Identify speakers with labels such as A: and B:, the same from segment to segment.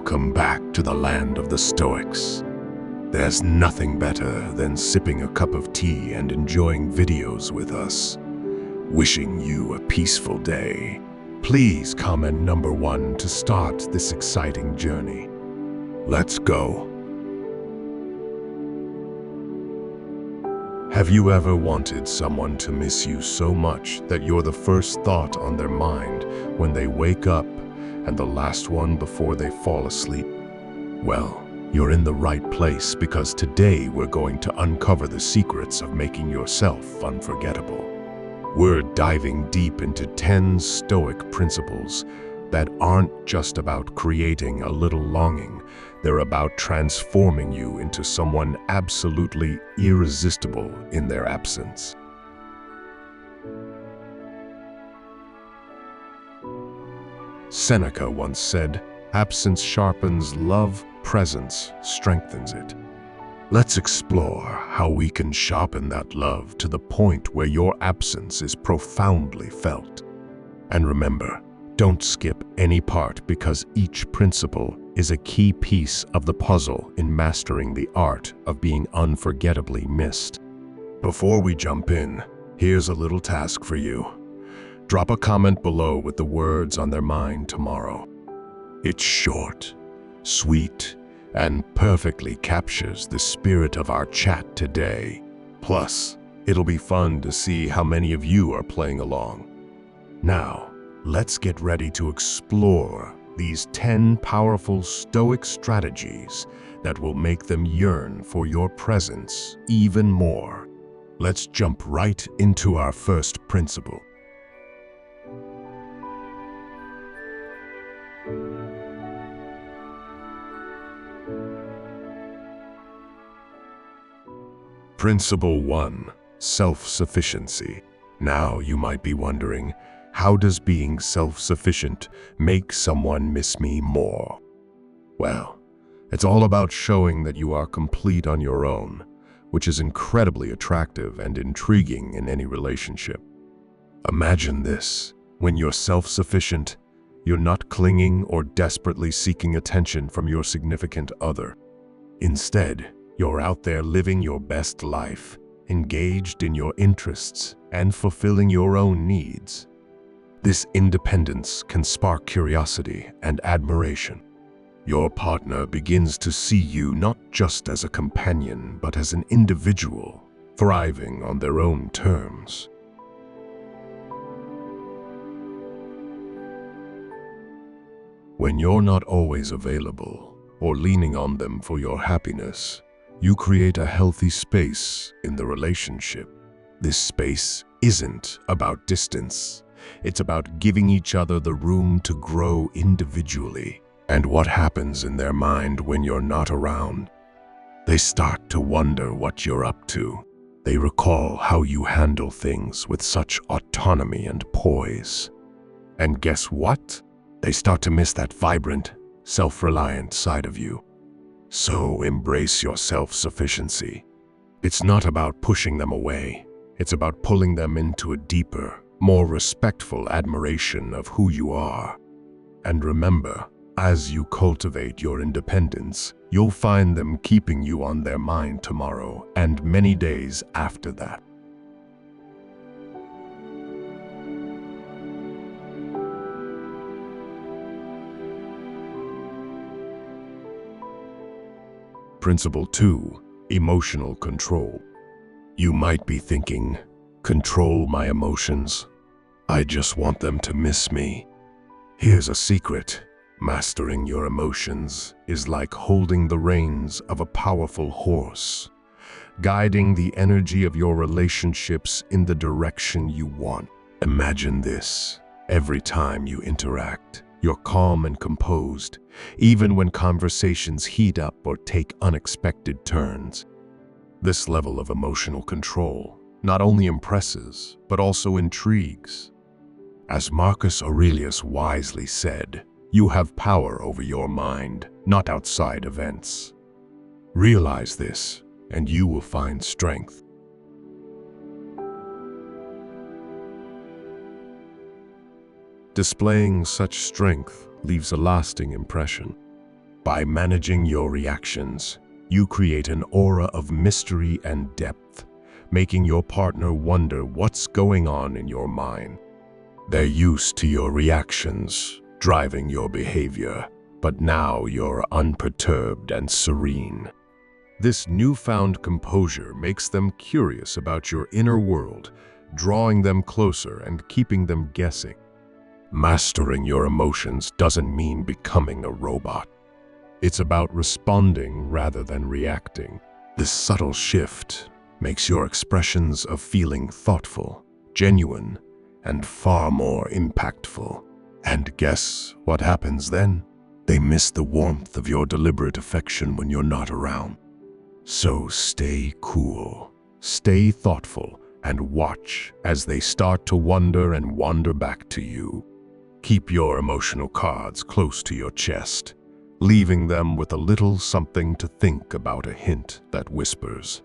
A: Welcome back to the land of the Stoics. There's nothing better than sipping a cup of tea and enjoying videos with us. Wishing you a peaceful day. Please comment number 1 to start this exciting journey. Let's go. Have you ever wanted someone to miss you so much that you're the first thought on their mind when they wake up and the last one before they fall asleep? Well, you're in the right place because today we're going to uncover the secrets of making yourself unforgettable. We're diving deep into 10 Stoic principles that aren't just about creating a little longing. They're about transforming you into someone absolutely irresistible in their absence. Seneca once said, "Absence sharpens love, presence strengthens it." Let's explore how we can sharpen that love to the point where your absence is profoundly felt. And remember, don't skip any part because each principle is a key piece of the puzzle in mastering the art of being unforgettably missed. Before we jump in, here's a little task for you. Drop a comment below with the words on their mind tomorrow. It's short, sweet, and perfectly captures the spirit of our chat today. Plus, it'll be fun to see how many of you are playing along. Now, let's get ready to explore these 10 powerful Stoic strategies that will make them yearn for your presence even more. Let's jump right into our first principle. Principle 1. Self-sufficiency. Now you might be wondering, how does being self-sufficient make someone miss me more? Well, it's all about showing that you are complete on your own, which is incredibly attractive and intriguing in any relationship. Imagine this: when you're self-sufficient, you're not clinging or desperately seeking attention from your significant other. Instead, you're out there living your best life, engaged in your interests, and fulfilling your own needs. This independence can spark curiosity and admiration. Your partner begins to see you not just as a companion, but as an individual, thriving on their own terms. When you're not always available or leaning on them for your happiness, you create a healthy space in the relationship. This space isn't about distance. It's about giving each other the room to grow individually. And what happens in their mind when you're not around? They start to wonder what you're up to. They recall how you handle things with such autonomy and poise. And guess what? They start to miss that vibrant, self-reliant side of you. So embrace your self-sufficiency. It's not about pushing them away. It's about pulling them into a deeper, more respectful admiration of who you are. And remember, as you cultivate your independence, you'll find them keeping you on their mind tomorrow and many days after that. Principle 2. Emotional control. You might be thinking, control my emotions. I just want them to miss me. Here's a secret. Mastering your emotions is like holding the reins of a powerful horse, guiding the energy of your relationships in the direction you want. Imagine this: every time you interact, you're calm and composed, even when conversations heat up or take unexpected turns. This level of emotional control not only impresses, but also intrigues. As Marcus Aurelius wisely said, you have power over your mind, not outside events. Realize this, and you will find strength. Displaying such strength leaves a lasting impression. By managing your reactions, you create an aura of mystery and depth, making your partner wonder what's going on in your mind. They're used to your reactions, driving your behavior, but now you're unperturbed and serene. This newfound composure makes them curious about your inner world, drawing them closer and keeping them guessing. Mastering your emotions doesn't mean becoming a robot. It's about responding rather than reacting. This subtle shift makes your expressions of feeling thoughtful, genuine, and far more impactful. And guess what happens then? They miss the warmth of your deliberate affection when you're not around. So stay cool, stay thoughtful, and watch as they start to wonder and wander back to you. Keep your emotional cards close to your chest, leaving them with a little something to think about, a hint that whispers,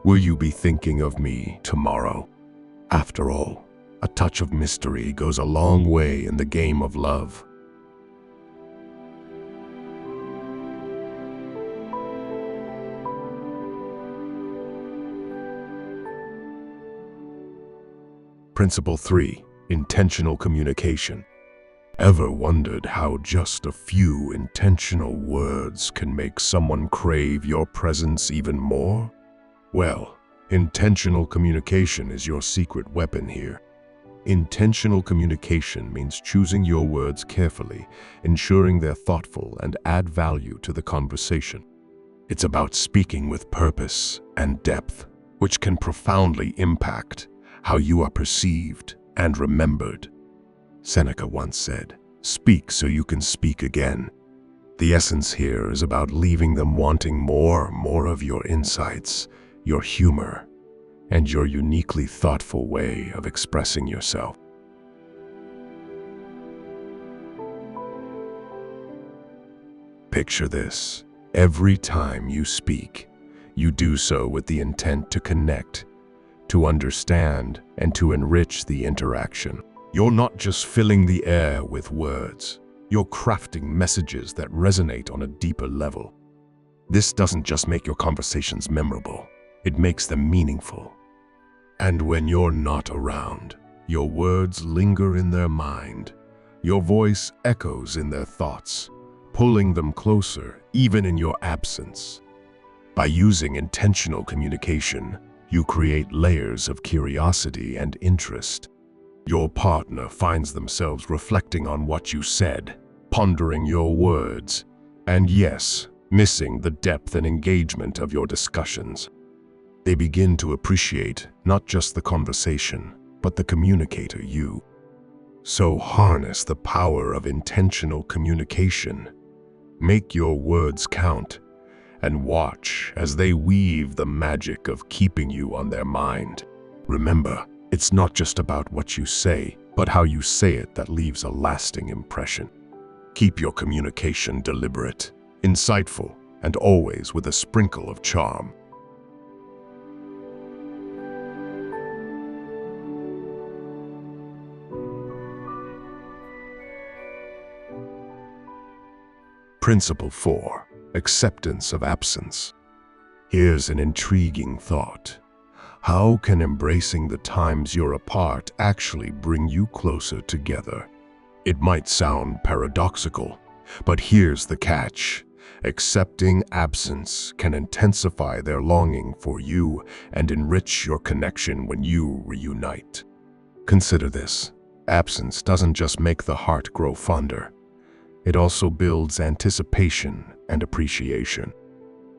A: "Will you be thinking of me tomorrow?" After all, a touch of mystery goes a long way in the game of love. Principle 3. Intentional communication. Ever wondered how just a few intentional words can make someone crave your presence even more? Well, intentional communication is your secret weapon here. Intentional communication means choosing your words carefully, ensuring they're thoughtful and add value to the conversation. It's about speaking with purpose and depth, which can profoundly impact how you are perceived and remembered. Seneca once said, "Speak so you can speak again." The essence here is about leaving them wanting more of your insights, your humor, and your uniquely thoughtful way of expressing yourself. Picture this. Every time you speak, you do so with the intent to connect, to understand, and to enrich the interaction. You're not just filling the air with words. You're crafting messages that resonate on a deeper level. This doesn't just make your conversations memorable, it makes them meaningful. And when you're not around, your words linger in their mind. Your voice echoes in their thoughts, pulling them closer even in your absence. By using intentional communication, you create layers of curiosity and interest. Your partner finds themselves reflecting on what you said, pondering your words, and yes, missing the depth and engagement of your discussions. They begin to appreciate not just the conversation, but the communicator, you. So harness the power of intentional communication. Make your words count, and watch as they weave the magic of keeping you on their mind. Remember, it's not just about what you say, but how you say it that leaves a lasting impression. Keep your communication deliberate, insightful, and always with a sprinkle of charm. Principle 4. Acceptance of absence. Here's an intriguing thought. How can embracing the times you're apart actually bring you closer together? It might sound paradoxical, but here's the catch. Accepting absence can intensify their longing for you and enrich your connection when you reunite. Consider this. Absence doesn't just make the heart grow fonder. It also builds anticipation and appreciation.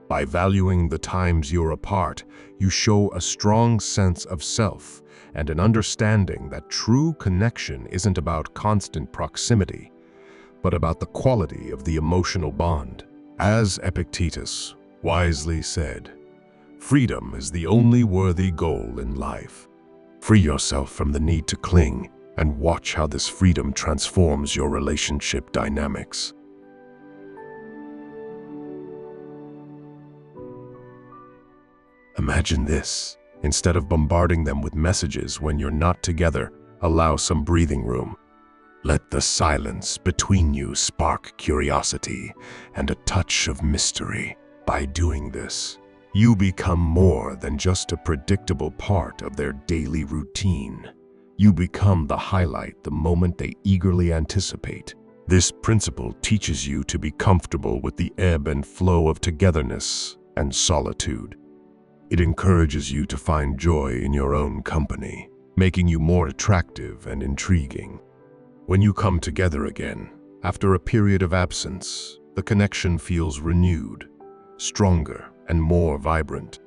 A: By valuing the times you're apart, you show a strong sense of self and an understanding that true connection isn't about constant proximity, but about the quality of the emotional bond. As Epictetus wisely said, "Freedom is the only worthy goal in life." Free yourself from the need to cling and watch how this freedom transforms your relationship dynamics. Imagine this. Instead of bombarding them with messages when you're not together, allow some breathing room. Let the silence between you spark curiosity and a touch of mystery. By doing this, you become more than just a predictable part of their daily routine. You become the highlight, the moment they eagerly anticipate. This principle teaches you to be comfortable with the ebb and flow of togetherness and solitude. It encourages you to find joy in your own company, making you more attractive and intriguing. When you come together again, after a period of absence, the connection feels renewed, stronger, and more vibrant.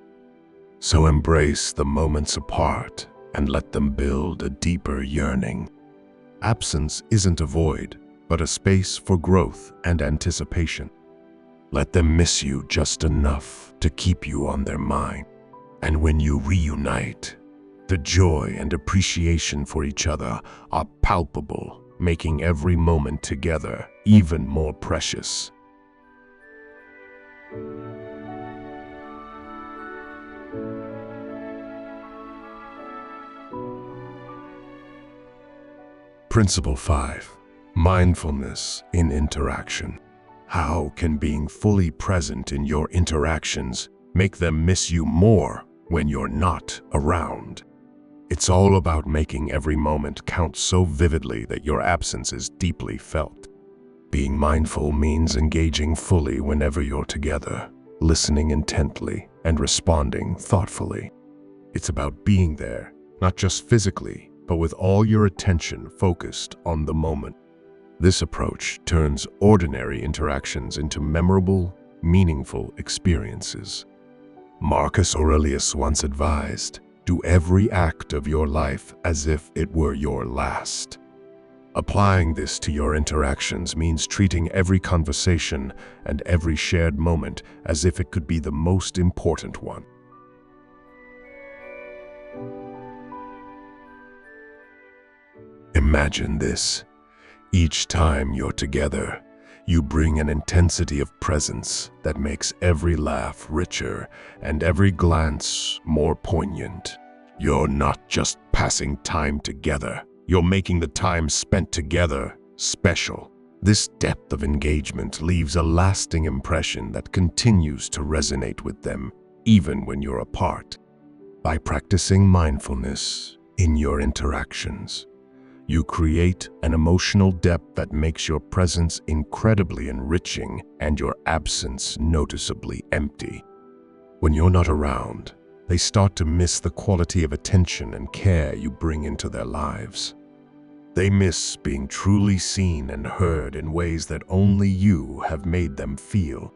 A: So embrace the moments apart and let them build a deeper yearning. Absence isn't a void, but a space for growth and anticipation. Let them miss you just enough to keep you on their mind. And when you reunite, the joy and appreciation for each other are palpable, making every moment together even more precious. Principle 5. Mindfulness in interaction. How can being fully present in your interactions make them miss you more when you're not around? It's all about making every moment count so vividly that your absence is deeply felt. Being mindful means engaging fully whenever you're together, listening intently and responding thoughtfully. It's about being there, not just physically, but with all your attention focused on the moment. This approach turns ordinary interactions into memorable, meaningful experiences. Marcus Aurelius once advised, "Do every act of your life as if it were your last." Applying this to your interactions means treating every conversation and every shared moment as if it could be the most important one. Imagine this. Each time you're together, you bring an intensity of presence that makes every laugh richer and every glance more poignant. You're not just passing time together, you're making the time spent together special. This depth of engagement leaves a lasting impression that continues to resonate with them, even when you're apart. By practicing mindfulness in your interactions, you create an emotional depth that makes your presence incredibly enriching and your absence noticeably empty. When you're not around, they start to miss the quality of attention and care you bring into their lives. They miss being truly seen and heard in ways that only you have made them feel.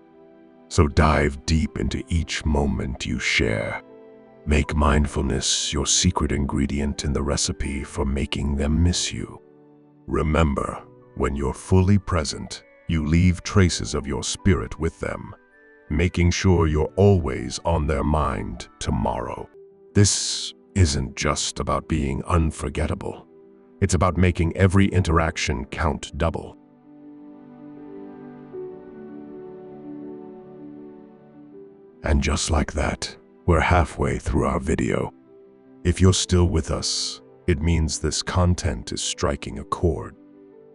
A: So dive deep into each moment you share. Make mindfulness your secret ingredient in the recipe for making them miss you. Remember, when you're fully present, you leave traces of your spirit with them, making sure you're always on their mind tomorrow. This isn't just about being unforgettable. It's about making every interaction count double. And just like that, we're halfway through our video. If you're still with us, it means this content is striking a chord.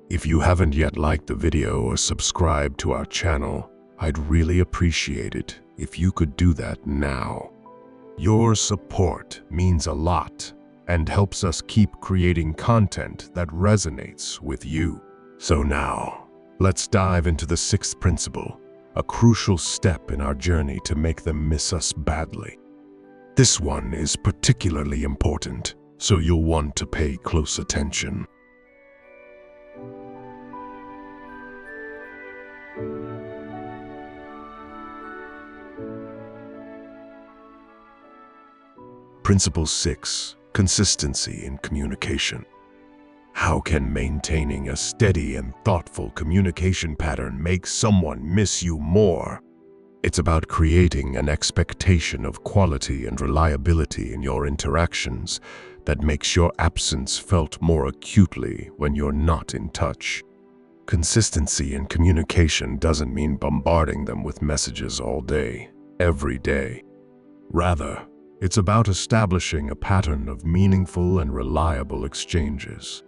A: If you haven't yet liked the video or subscribed to our channel, I'd really appreciate it if you could do that now. Your support means a lot and helps us keep creating content that resonates with you. So now, let's dive into the 6th principle, a crucial step in our journey to make them miss us badly. This one is particularly important, so you'll want to pay close attention. Principle 6. Consistency in communication. How can maintaining a steady and thoughtful communication pattern make someone miss you more? It's about creating an expectation of quality and reliability in your interactions that makes your absence felt more acutely when you're not in touch. Consistency in communication doesn't mean bombarding them with messages all day, every day. Rather, it's about establishing a pattern of meaningful and reliable exchanges.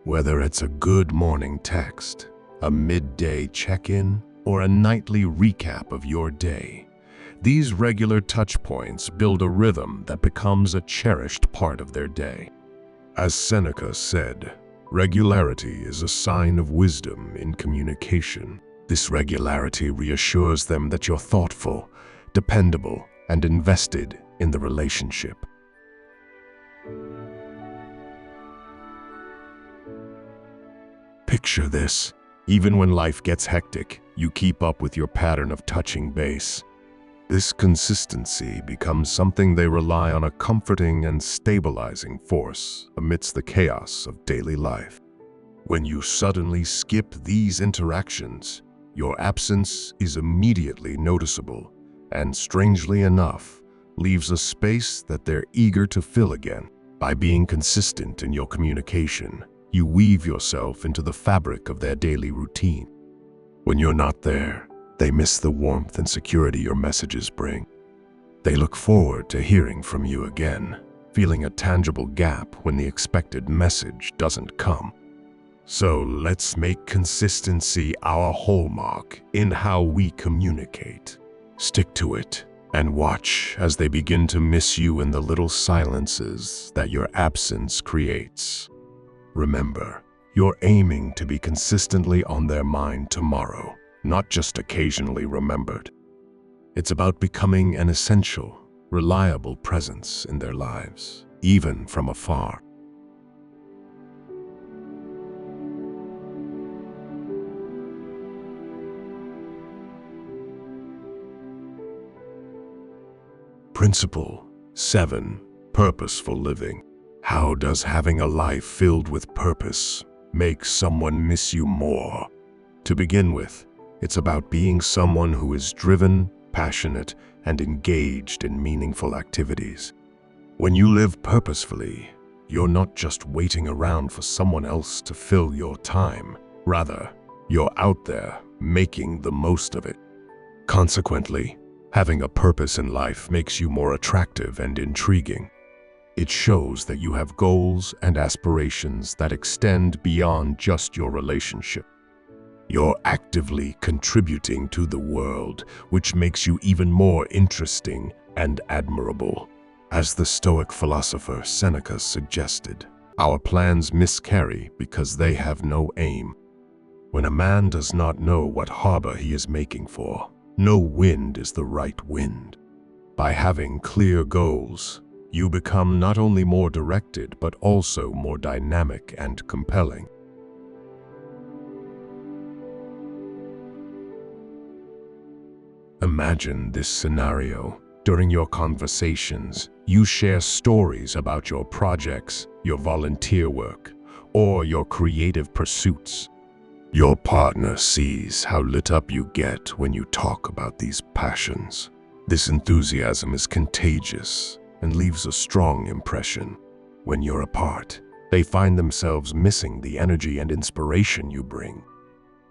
A: Whether it's a good morning text, a midday check-in, or a nightly recap of your day, these regular touch points build a rhythm that becomes a cherished part of their day. As Seneca said, regularity is a sign of wisdom in communication. This regularity reassures them that you're thoughtful, dependable, and invested in the relationship. Picture this. Even when life gets hectic, you keep up with your pattern of touching base. This consistency becomes something they rely on, a comforting and stabilizing force amidst the chaos of daily life. When you suddenly skip these interactions, your absence is immediately noticeable and, strangely enough, leaves a space that they're eager to fill again. By being consistent in your communication, you weave yourself into the fabric of their daily routine. When you're not there, they miss the warmth and security your messages bring. They look forward to hearing from you again, feeling a tangible gap when the expected message doesn't come. So let's make consistency our hallmark in how we communicate. Stick to it and watch as they begin to miss you in the little silences that your absence creates. Remember, you're aiming to be consistently on their mind tomorrow, not just occasionally remembered. It's about becoming an essential, reliable presence in their lives, even from afar. Principle 7. Purposeful living. How does having a life filled with purpose make someone miss you more? To begin with, it's about being someone who is driven, passionate, and engaged in meaningful activities. When you live purposefully, you're not just waiting around for someone else to fill your time. Rather, you're out there making the most of it. Consequently, having a purpose in life makes you more attractive and intriguing. It shows that you have goals and aspirations that extend beyond just your relationship. You're actively contributing to the world, which makes you even more interesting and admirable. As the Stoic philosopher Seneca suggested, our plans miscarry because they have no aim. When a man does not know what harbor he is making for, no wind is the right wind. By having clear goals, you become not only more directed, but also more dynamic and compelling. Imagine this scenario. During your conversations, you share stories about your projects, your volunteer work, or your creative pursuits. Your partner sees how lit up you get when you talk about these passions. This enthusiasm is contagious and leaves a strong impression. When you're apart, they find themselves missing the energy and inspiration you bring.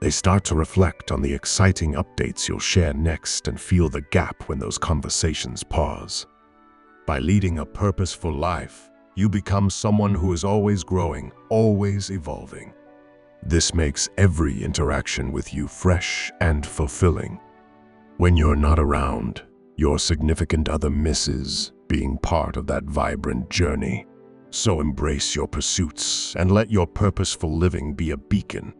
A: They start to reflect on the exciting updates you'll share next and feel the gap when those conversations pause. By leading a purposeful life, you become someone who is always growing, always evolving. This makes every interaction with you fresh and fulfilling. When you're not around, your significant other misses being part of that vibrant journey. So embrace your pursuits and let your purposeful living be a beacon.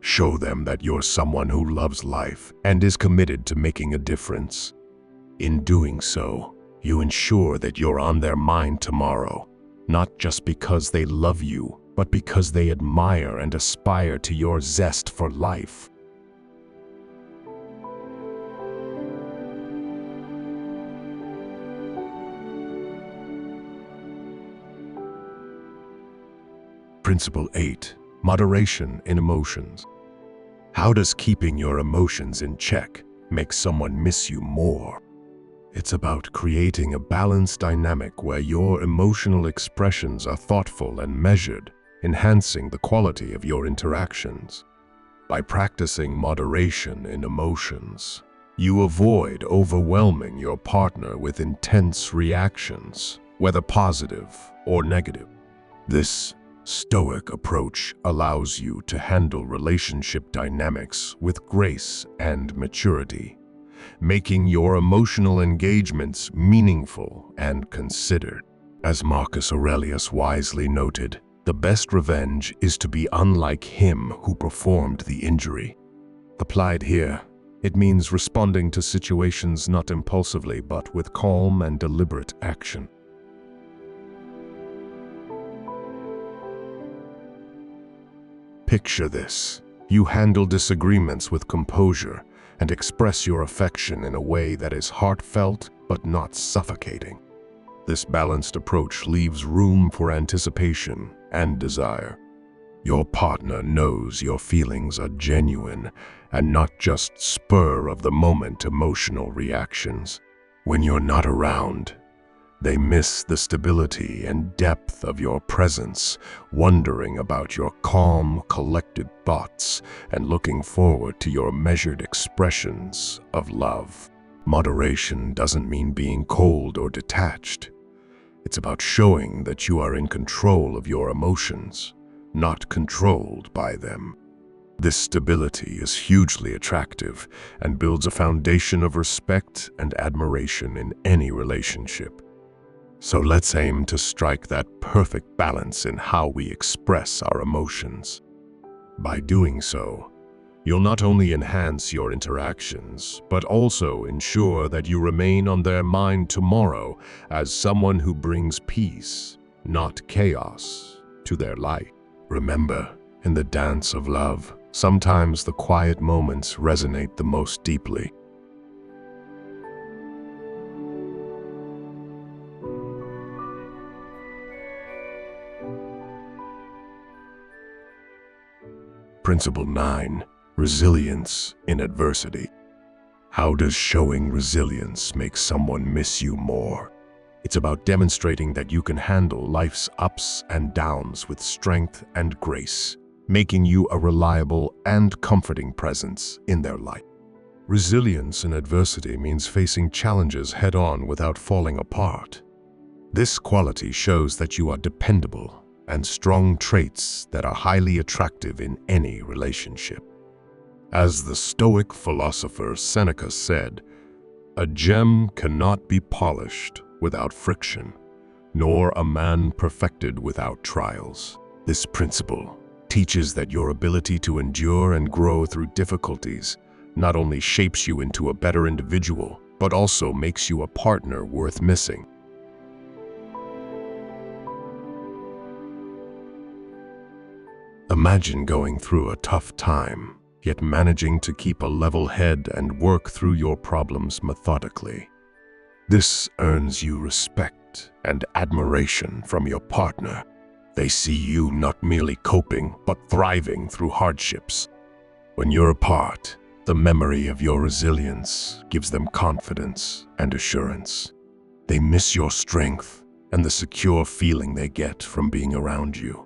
A: Show them that you're someone who loves life and is committed to making a difference. In doing so, you ensure that you're on their mind tomorrow, not just because they love you, but because they admire and aspire to your zest for life. Principle 8. Moderation in emotions. How does keeping your emotions in check make someone miss you more? It's about creating a balanced dynamic where your emotional expressions are thoughtful and measured, enhancing the quality of your interactions. By practicing moderation in emotions, you avoid overwhelming your partner with intense reactions, whether positive or negative. This stoic approach allows you to handle relationship dynamics with grace and maturity, making your emotional engagements meaningful and considered. As Marcus Aurelius wisely noted, the best revenge is to be unlike him who performed the injury. Applied here, it means responding to situations not impulsively but with calm and deliberate action. Picture this. You handle disagreements with composure and express your affection in a way that is heartfelt but not suffocating. This balanced approach leaves room for anticipation and desire. Your partner knows your feelings are genuine and not just spur-of-the-moment emotional reactions. When you're not around, they miss the stability and depth of your presence, wondering about your calm, collected thoughts and looking forward to your measured expressions of love. Moderation doesn't mean being cold or detached. It's about showing that you are in control of your emotions, not controlled by them. This stability is hugely attractive and builds a foundation of respect and admiration in any relationship. So let's aim to strike that perfect balance in how we express our emotions. By doing so, you'll not only enhance your interactions, but also ensure that you remain on their mind tomorrow as someone who brings peace, not chaos, to their life. Remember, in the dance of love, sometimes the quiet moments resonate the most deeply. Principle 9. Resilience in adversity. How does showing resilience make someone miss you more? It's about demonstrating that you can handle life's ups and downs with strength and grace, making you a reliable and comforting presence in their life. Resilience in adversity means facing challenges head-on without falling apart. This quality shows that you are dependable and strong traits that are highly attractive in any relationship. As the Stoic philosopher Seneca said, "A gem cannot be polished without friction, nor a man perfected without trials." This principle teaches that your ability to endure and grow through difficulties not only shapes you into a better individual, but also makes you a partner worth missing. Imagine going through a tough time, yet managing to keep a level head and work through your problems methodically. This earns you respect and admiration from your partner. They see you not merely coping, but thriving through hardships. When you're apart, the memory of your resilience gives them confidence and assurance. They miss your strength and the secure feeling they get from being around you.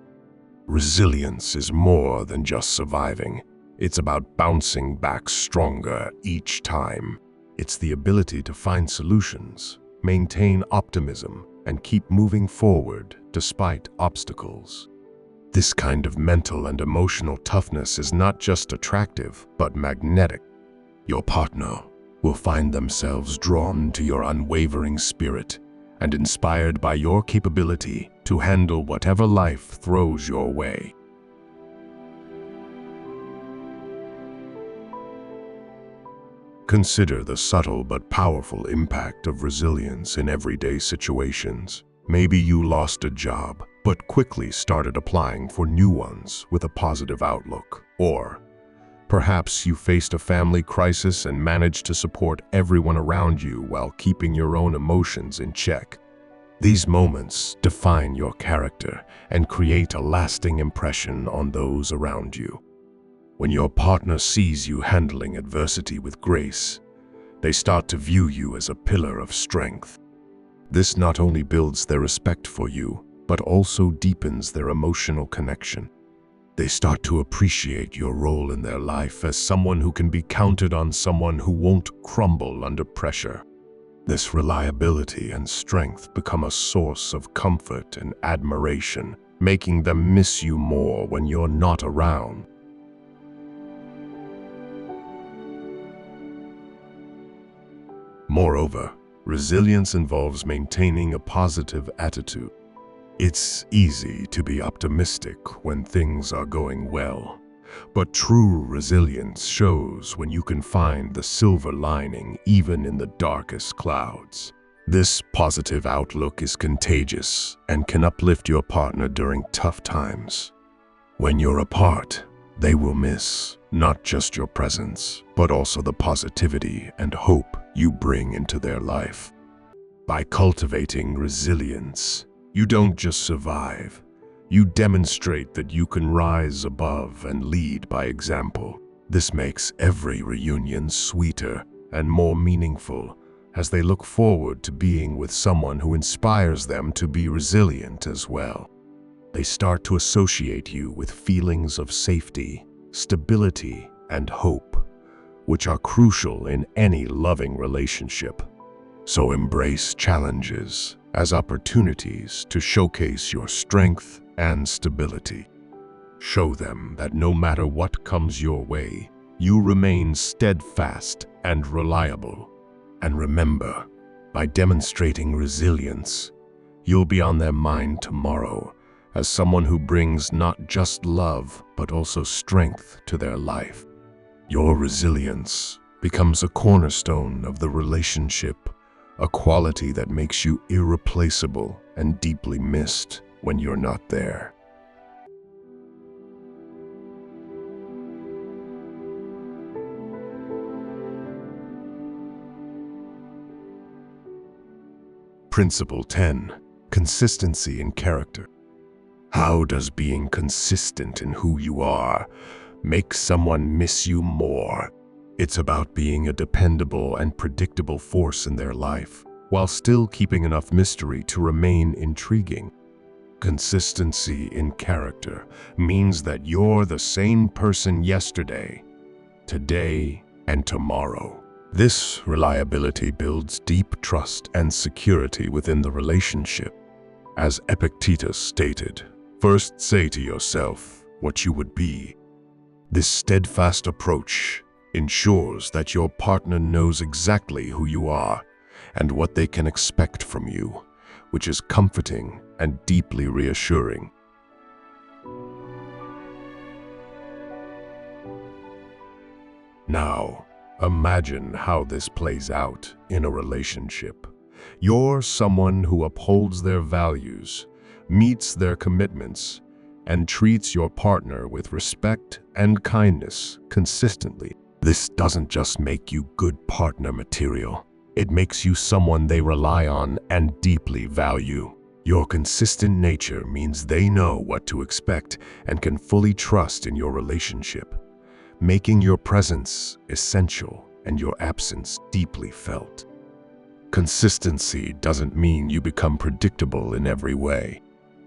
A: Resilience is more than just surviving. It's about bouncing back stronger each time. It's the ability to find solutions, maintain optimism, and keep moving forward despite obstacles. This kind of mental and emotional toughness is not just attractive, but magnetic. Your partner will find themselves drawn to your unwavering spirit and inspired by your capability to handle whatever life throws your way. Consider the subtle but powerful impact of resilience in everyday situations. Maybe you lost a job, but quickly started applying for new ones with a positive outlook. Or perhaps you faced a family crisis and managed to support everyone around you while keeping your own emotions in check. These moments define your character and create a lasting impression on those around you. When your partner sees you handling adversity with grace, they start to view you as a pillar of strength. This not only builds their respect for you, but also deepens their emotional connection. They start to appreciate your role in their life as someone who can be counted on, someone who won't crumble under pressure. This reliability and strength become a source of comfort and admiration, making them miss you more when you're not around. Moreover, resilience involves maintaining a positive attitude. It's easy to be optimistic when things are going well, but true resilience shows when you can find the silver lining even in the darkest clouds. This positive outlook is contagious and can uplift your partner during tough times. When you're apart, they will miss not just your presence, but also the positivity and hope you bring into their life. By cultivating resilience, you don't just survive, you demonstrate that you can rise above and lead by example. This makes every reunion sweeter and more meaningful as they look forward to being with someone who inspires them to be resilient as well. They start to associate you with feelings of safety, stability, and hope, which are crucial in any loving relationship. So embrace challenges as opportunities to showcase your strength and stability. Show them that no matter what comes your way, you remain steadfast and reliable. And remember, by demonstrating resilience, you'll be on their mind tomorrow as someone who brings not just love, but also strength to their life. Your resilience becomes a cornerstone of the relationship, a quality that makes you irreplaceable and deeply missed when you're not there. Principle 10. Consistency in character. How does being consistent in who you are make someone miss you more? It's about being a dependable and predictable force in their life, while still keeping enough mystery to remain intriguing. Consistency in character means that you're the same person yesterday, today, and tomorrow. This reliability builds deep trust and security within the relationship. As Epictetus stated, first say to yourself what you would be. This steadfast approach ensures that your partner knows exactly who you are and what they can expect from you, which is comforting and deeply reassuring. Now, imagine how this plays out in a relationship. You're someone who upholds their values, meets their commitments, and treats your partner with respect and kindness consistently. This doesn't just make you good partner material. It makes you someone they rely on and deeply value. Your consistent nature means they know what to expect and can fully trust in your relationship, making your presence essential and your absence deeply felt. Consistency doesn't mean you become predictable in every way.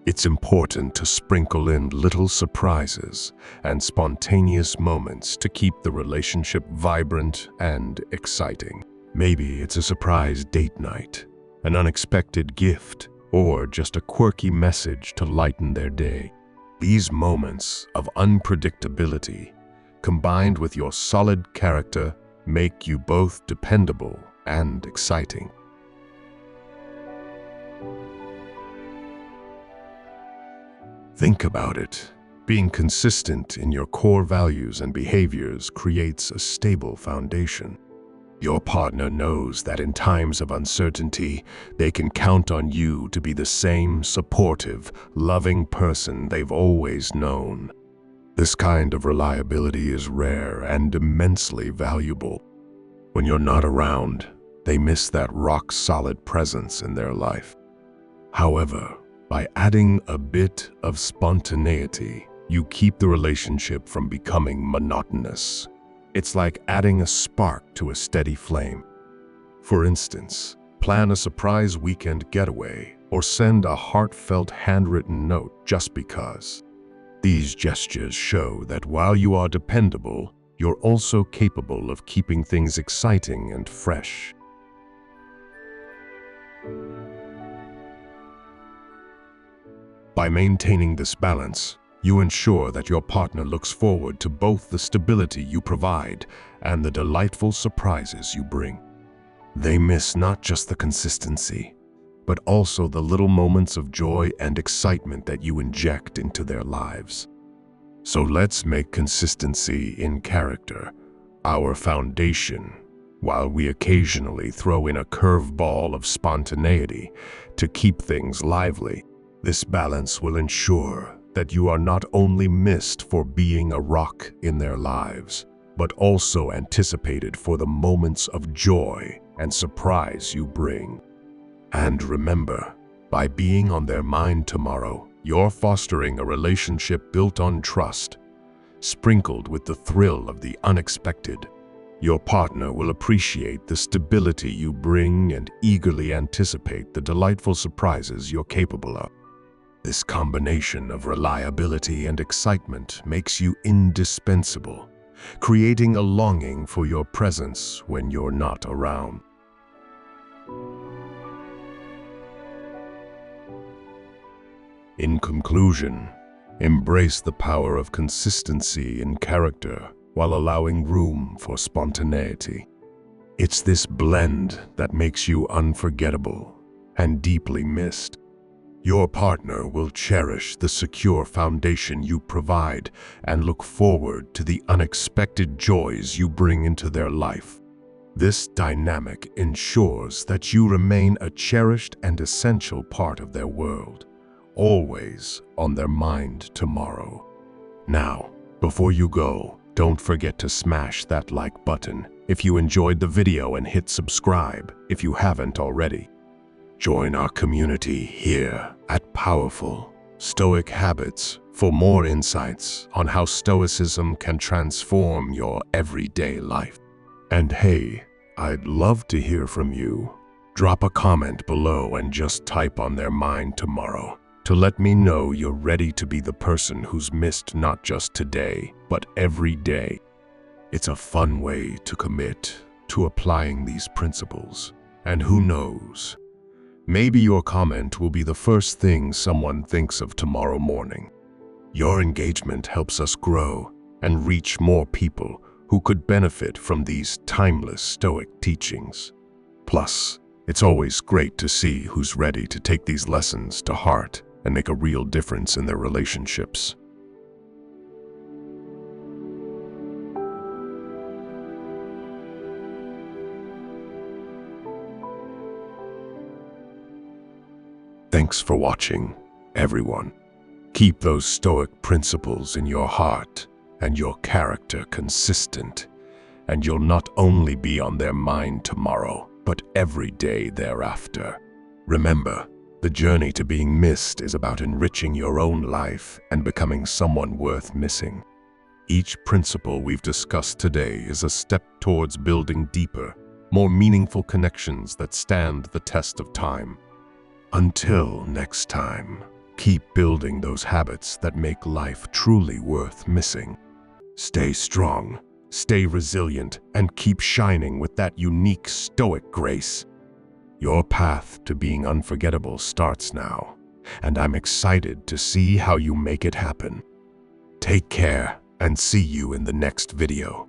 A: It's important to sprinkle in little surprises and spontaneous moments to keep the relationship vibrant and exciting. Maybe it's a surprise date night, an unexpected gift, or just a quirky message to lighten their day. These moments of unpredictability, combined with your solid character, make you both dependable and exciting. Think about it. Being consistent in your core values and behaviors creates a stable foundation. Your partner knows that in times of uncertainty, they can count on you to be the same supportive, loving person they've always known. This kind of reliability is rare and immensely valuable. When you're not around, they miss that rock-solid presence in their life. However, by adding a bit of spontaneity, you keep the relationship from becoming monotonous. It's like adding a spark to a steady flame. For instance, plan a surprise weekend getaway or send a heartfelt handwritten note just because. These gestures show that while you are dependable, you're also capable of keeping things exciting and fresh. By maintaining this balance, you ensure that your partner looks forward to both the stability you provide and the delightful surprises you bring. They miss not just the consistency, but also the little moments of joy and excitement that you inject into their lives. So let's make consistency in character our foundation, while we occasionally throw in a curveball of spontaneity to keep things lively. This balance will ensure that you are not only missed for being a rock in their lives, but also anticipated for the moments of joy and surprise you bring. And remember, by being on their mind tomorrow, you're fostering a relationship built on trust, sprinkled with the thrill of the unexpected. Your partner will appreciate the stability you bring and eagerly anticipate the delightful surprises you're capable of. This combination of reliability and excitement makes you indispensable, creating a longing for your presence when you're not around. In conclusion, embrace the power of consistency in character while allowing room for spontaneity. It's this blend that makes you unforgettable and deeply missed. Your partner will cherish the secure foundation you provide and look forward to the unexpected joys you bring into their life. This dynamic ensures that you remain a cherished and essential part of their world, always on their mind tomorrow. Now, before you go, don't forget to smash that like button if you enjoyed the video and hit subscribe if you haven't already. Join our community here at Powerful Stoic Habits for more insights on how Stoicism can transform your everyday life. And hey, I'd love to hear from you. Drop a comment below and just type on their mind tomorrow to let me know you're ready to be the person who's missed not just today, but every day. It's a fun way to commit to applying these principles. And who knows, maybe your comment will be the first thing someone thinks of tomorrow morning. Your engagement helps us grow and reach more people who could benefit from these timeless Stoic teachings. Plus, it's always great to see who's ready to take these lessons to heart and make a real difference in their relationships. Thanks for watching, everyone. Keep those Stoic principles in your heart and your character consistent, and you'll not only be on their mind tomorrow, but every day thereafter. Remember, the journey to being missed is about enriching your own life and becoming someone worth missing. Each principle we've discussed today is a step towards building deeper, more meaningful connections that stand the test of time. Until next time, keep building those habits that make life truly worth missing. Stay strong, stay resilient, and keep shining with that unique Stoic grace. Your path to being unforgettable starts now, and I'm excited to see how you make it happen. Take care and see you in the next video.